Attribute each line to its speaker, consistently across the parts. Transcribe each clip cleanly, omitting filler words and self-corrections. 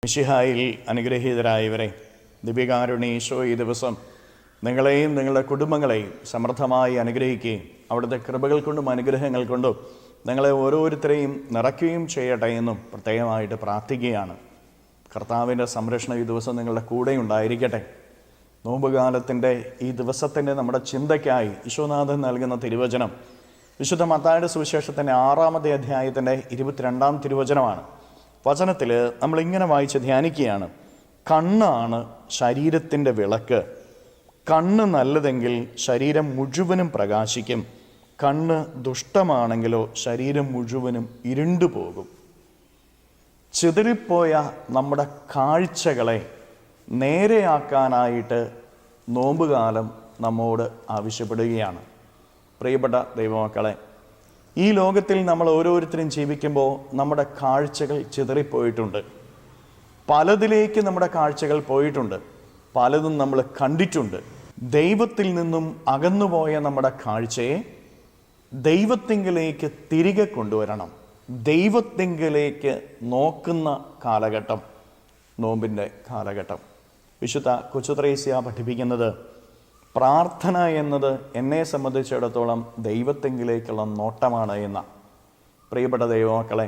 Speaker 1: മിശിഹായിൽ അനുഗ്രഹീതരായവരെ, ദിവ്യകാരുണ്യ ഈശോ ഈ ദിവസം നിങ്ങളെയും നിങ്ങളുടെ കുടുംബങ്ങളെയും സമൃദ്ധമായി അനുഗ്രഹിക്കുകയും അവിടുത്തെ കൃപകൾ കൊണ്ടും അനുഗ്രഹങ്ങൾ കൊണ്ടും നിങ്ങളെ ഓരോരുത്തരെയും നിറയ്ക്കുകയും ചെയ്യട്ടെ എന്നും പ്രത്യേകമായിട്ട് പ്രാർത്ഥിക്കുകയാണ്. കർത്താവിൻ്റെ സംരക്ഷണം ഈ ദിവസം നിങ്ങളുടെ കൂടെ ഉണ്ടായിരിക്കട്ടെ. നോമ്പുകാലത്തിൻ്റെ ഈ ദിവസത്തിൻ്റെ നമ്മുടെ ചിന്തയ്ക്കായി ഈശോനാഥൻ നൽകുന്ന തിരുവചനം വിശുദ്ധ മത്തായിയുടെ സുവിശേഷത്തിൻ്റെ 6-ാമത്തെ അധ്യായത്തിൻ്റെ 22-ാം തിരുവചനമാണ്. വചനത്തിൽ നമ്മളിങ്ങനെ വായിച്ച് ധ്യാനിക്കുകയാണ്: കണ്ണാണ് ശരീരത്തിൻ്റെ വിളക്ക്. കണ്ണ് നല്ലതെങ്കിൽ ശരീരം മുഴുവനും പ്രകാശിക്കും. കണ്ണ് ദുഷ്ടമാണെങ്കിലോ ശരീരം മുഴുവനും ഇരുണ്ടു പോകും. ചിതറിപ്പോയ നമ്മുടെ കാഴ്ചകളെ നേരെയാക്കാനായിട്ട് നോമ്പുകാലം നമ്മോട് ആവശ്യപ്പെടുകയാണ്. പ്രിയപ്പെട്ട ദൈവമക്കളെ, ഈ ലോകത്തിൽ നമ്മൾ ഓരോരുത്തരും ജീവിക്കുമ്പോൾ നമ്മുടെ കാഴ്ചകൾ ചിതറിപ്പോയിട്ടുണ്ട്. പലതിലേക്ക് നമ്മുടെ കാഴ്ചകൾ പോയിട്ടുണ്ട്. പലതും നമ്മൾ കണ്ടിട്ടുണ്ട്. ദൈവത്തിൽ നിന്നും അകന്നുപോയ നമ്മുടെ കാഴ്ചയെ ദൈവത്തിങ്കിലേക്ക് തിരികെ കൊണ്ടുവരണം. ദൈവത്തിങ്കിലേക്ക് നോക്കുന്ന കാലഘട്ടം നോമ്പിൻ്റെ കാലഘട്ടം. വിശുദ്ധ കൊച്ചുത്രേസ്യ പഠിപ്പിക്കുന്നത്, പ്രാർത്ഥന എന്നത് എന്നെ സംബന്ധിച്ചിടത്തോളം ദൈവത്തെങ്കിലേക്കുള്ള നോട്ടമാണ് എന്ന. പ്രിയപ്പെട്ട ദൈവമക്കളെ,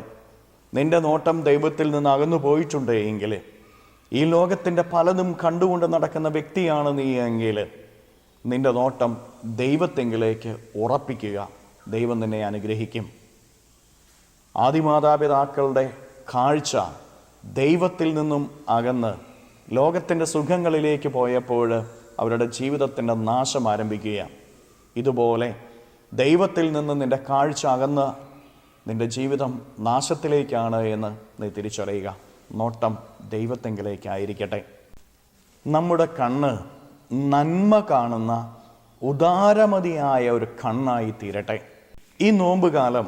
Speaker 1: നിന്റെ നോട്ടം ദൈവത്തിൽ നിന്ന് അകന്നു പോയിട്ടുണ്ട് എങ്കിൽ, ഈ ലോകത്തിൻ്റെ പലതും കണ്ടുകൊണ്ട് നടക്കുന്ന വ്യക്തിയാണ് നീ എങ്കിൽ, നിന്റെ നോട്ടം ദൈവത്തെങ്കിലേക്ക് ഉറപ്പിക്കുക. ദൈവം നിന്നെ അനുഗ്രഹിക്കും. ആദിമാതാപിതാക്കളുടെ കാഴ്ച ദൈവത്തിൽ നിന്നും അകന്ന് ലോകത്തിൻ്റെ സുഖങ്ങളിലേക്ക് പോയപ്പോൾ അവരുടെ ജീവിതത്തിൻ്റെ നാശം ആരംഭിക്കുകയാണ്. ഇതുപോലെ ദൈവത്തിൽ നിന്ന് നിൻ്റെ കാഴ്ച അകന്ന് നിൻ്റെ ജീവിതം നാശത്തിലേക്കാണ് എന്ന് നീ തിരിച്ചറിയുക. നോട്ടം ദൈവത്തെങ്കിലേക്കായിരിക്കട്ടെ. നമ്മുടെ കണ്ണ് നന്മ കാണുന്ന ഉദാരമതിയായ ഒരു കണ്ണായി തീരട്ടെ. ഈ നോമ്പുകാലം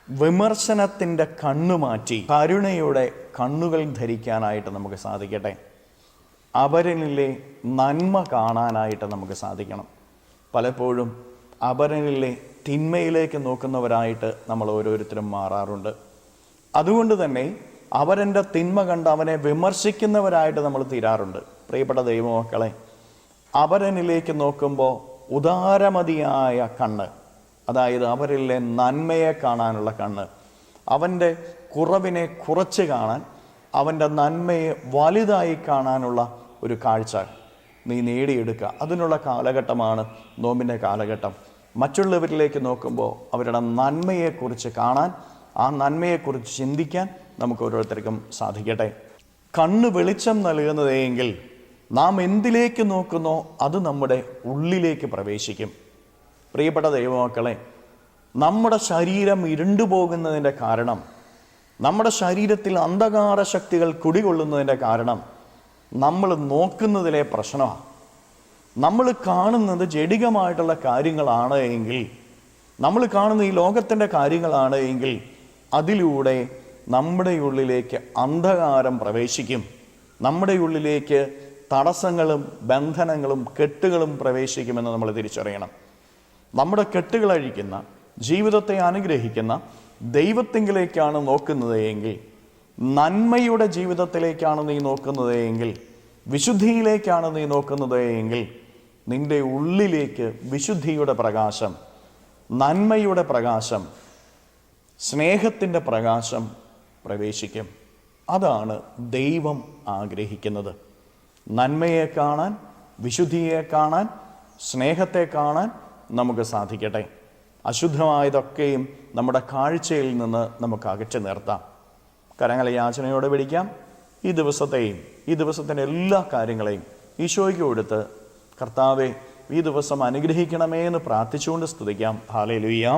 Speaker 1: വിമർശനത്തിൻ്റെ കണ്ണു മാറ്റി കരുണയുടെ കണ്ണുകൾ ധരിക്കാനായിട്ട് നമുക്ക് സാധിക്കട്ടെ. അപരനിലെ നന്മ കാണാനായിട്ട് നമുക്ക് സാധിക്കണം. പലപ്പോഴും അപരനിലെ തിന്മയിലേക്ക് നോക്കുന്നവരായിട്ട് നമ്മൾ ഓരോരുത്തരും മാറാറുണ്ട്. അതുകൊണ്ട് തന്നെ അവരെൻ്റെ തിന്മ കണ്ട് അവനെ വിമർശിക്കുന്നവരായിട്ട് നമ്മൾ തീരാറുണ്ട്. പ്രിയപ്പെട്ട ദൈവമക്കളെ, അപരനിലേക്ക് നോക്കുമ്പോൾ ഉദാരമതിയായ കണ്ണ്, അതായത് അവരിലെ നന്മയെ കാണാനുള്ള കണ്ണ്, അവൻ്റെ കുറവിനെ കുറച്ച് കാണാൻ, അവൻ്റെ നന്മയെ വലുതായി കാണാനുള്ള ഒരു കാഴ്ച നീ നേടിയെടുക്കുക. അതിനുള്ള കാലഘട്ടമാണ് നോമ്പിൻ്റെ കാലഘട്ടം. മറ്റുള്ളവരിലേക്ക് നോക്കുമ്പോൾ അവരുടെ നന്മയെക്കുറിച്ച് കാണാൻ, ആ നന്മയെക്കുറിച്ച് ചിന്തിക്കാൻ നമുക്ക് ഓരോരുത്തർക്കും സാധിക്കട്ടെ. കണ്ണ് വെളിച്ചം നൽകുന്നതെങ്കിൽ നാം എന്തിലേക്ക് നോക്കുന്നോ അത് നമ്മുടെ ഉള്ളിലേക്ക് പ്രവേശിക്കും. പ്രിയപ്പെട്ട ദൈവമക്കളെ, നമ്മുടെ ശരീരം ഇരുണ്ടുപോകുന്നതിൻ്റെ കാരണം, നമ്മുടെ ശരീരത്തിൽ അന്ധകാര ശക്തികൾ കുടികൊള്ളുന്നതിൻ്റെ കാരണം നമ്മൾ നോക്കുന്നതിലെ പ്രശ്നമാണ്. നമ്മൾ കാണുന്നത് ജഡികമായിട്ടുള്ള കാര്യങ്ങളാണ് എങ്കിൽ, നമ്മൾ കാണുന്ന ഈ ലോകത്തിൻ്റെ കാര്യങ്ങളാണ് എങ്കിൽ, അതിലൂടെ നമ്മുടെ ഉള്ളിലേക്ക് അന്ധകാരം പ്രവേശിക്കും. നമ്മുടെ ഉള്ളിലേക്ക് തടസ്സങ്ങളും ബന്ധനങ്ങളും കെട്ടുകളും പ്രവേശിക്കുമെന്ന് നമ്മൾ തിരിച്ചറിയണം. നമ്മുടെ കെട്ടുകൾ അഴിക്കുന്ന, ജീവിതത്തെ അനുഗ്രഹിക്കുന്ന ദൈവത്തിങ്കിലേക്കാണ് നോക്കുന്നത് എങ്കിൽ, നന്മയുടെ ജീവിതത്തിലേക്കാണ് നീ നോക്കുന്നത് എങ്കിൽ, വിശുദ്ധിയിലേക്കാണ് നീ നോക്കുന്നത് എങ്കിൽ, നിന്റെ ഉള്ളിലേക്ക് വിശുദ്ധിയുടെ പ്രകാശം, നന്മയുടെ പ്രകാശം, സ്നേഹത്തിൻ്റെ പ്രകാശം പ്രവേശിക്കും. അതാണ് ദൈവം ആഗ്രഹിക്കുന്നത്. നന്മയെ കാണാൻ, വിശുദ്ധിയെ കാണാൻ, സ്നേഹത്തെ കാണാൻ നമുക്ക് സാധിക്കട്ടെ. അശുദ്ധമായതൊക്കെയും നമ്മുടെ കാഴ്ചയിൽ നിന്ന് നമുക്ക് അകറ്റി നിർത്താം. കരങ്ങളെ യാചനയോടെ പിടിക്കാം. ഈ ദിവസത്തെയും ഈ ദിവസത്തിൻ്റെ എല്ലാ കാര്യങ്ങളെയും ഈശോയ്ക്ക് കൊടുത്ത്, കർത്താവെ ഈ ദിവസം അനുഗ്രഹിക്കണമേ എന്ന് പ്രാർത്ഥിച്ചുകൊണ്ട് സ്തുതിക്കാം. ഹല്ലേലൂയ.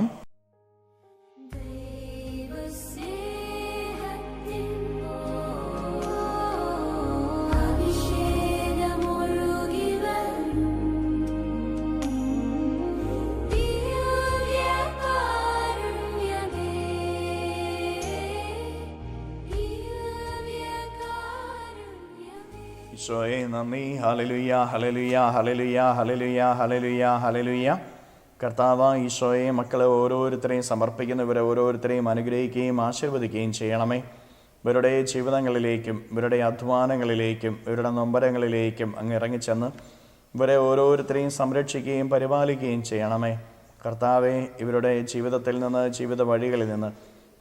Speaker 1: ഈശോയെ നന്ദി. Hallelujah, hallelujah, hallelujah, hallelujah, hallelujah, hallelujah. കർത്താവ് ഈശോയെ മക്കളെ ഓരോരുത്തരെയും സമർപ്പിക്കുന്നവരെ ഓരോരുത്തരെയും അനുഗ്രഹിക്കുകയും ആശീർവദിക്കുകയും ചെയ്യണമേ. ഇവരുടെ ജീവിതങ്ങളിലേക്കും ഇവരുടെ അധ്വാനങ്ങളിലേക്കും ഇവരുടെ നൊമ്പരങ്ങളിലേക്കും അങ്ങ് ഇറങ്ങിച്ചെന്ന് ഇവരെ ഓരോരുത്തരെയും സംരക്ഷിക്കുകയും പരിപാലിക്കുകയും ചെയ്യണമേ. കർത്താവെ, ഇവരുടെ ജീവിതത്തിൽ നിന്ന്, ജീവിത വഴികളിൽ നിന്ന്,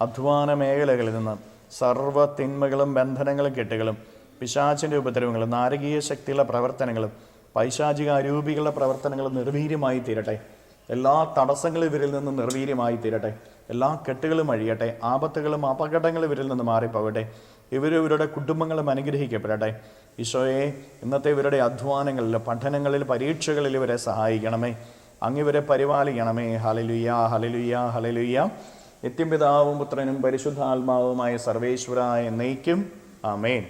Speaker 1: അധ്വാന മേഖലകളിൽ നിന്ന് സർവ്വ തിന്മകളും ബന്ധനങ്ങളും കെട്ടുകളും പിശാചിൻ്റെ ഉപദ്രവങ്ങളും നാരകീയ ശക്തിയുള്ള പ്രവർത്തനങ്ങളും പൈശാചിക അരൂപികളുടെ പ്രവർത്തനങ്ങളും നിർവീര്യമായി തീരട്ടെ. എല്ലാ തടസ്സങ്ങളും ഇവരിൽ നിന്ന് നിർവീര്യമായി തീരട്ടെ. എല്ലാ കെട്ടുകളും അഴിയട്ടെ. ആപത്തുകളും അപകടങ്ങളും ഇവരിൽ നിന്ന് മാറിപ്പോകട്ടെ. ഇവരുടെ കുടുംബങ്ങളും അനുഗ്രഹിക്കപ്പെടട്ടെ. ഈശോയെ, ഇന്നത്തെ ഇവരുടെ അധ്വാനങ്ങളിൽ, പഠനങ്ങളിൽ, പരീക്ഷകളിൽ ഇവരെ സഹായിക്കണമേ. അങ്ങിവരെ പരിപാലിക്കണമേ. Hallelujah, hallelujah, hallelujah. നിത്യപിതാവും പുത്രനും പരിശുദ്ധാത്മാവുമായ സർവേശ്വരായ എന്നേക്കും ആമേൻ.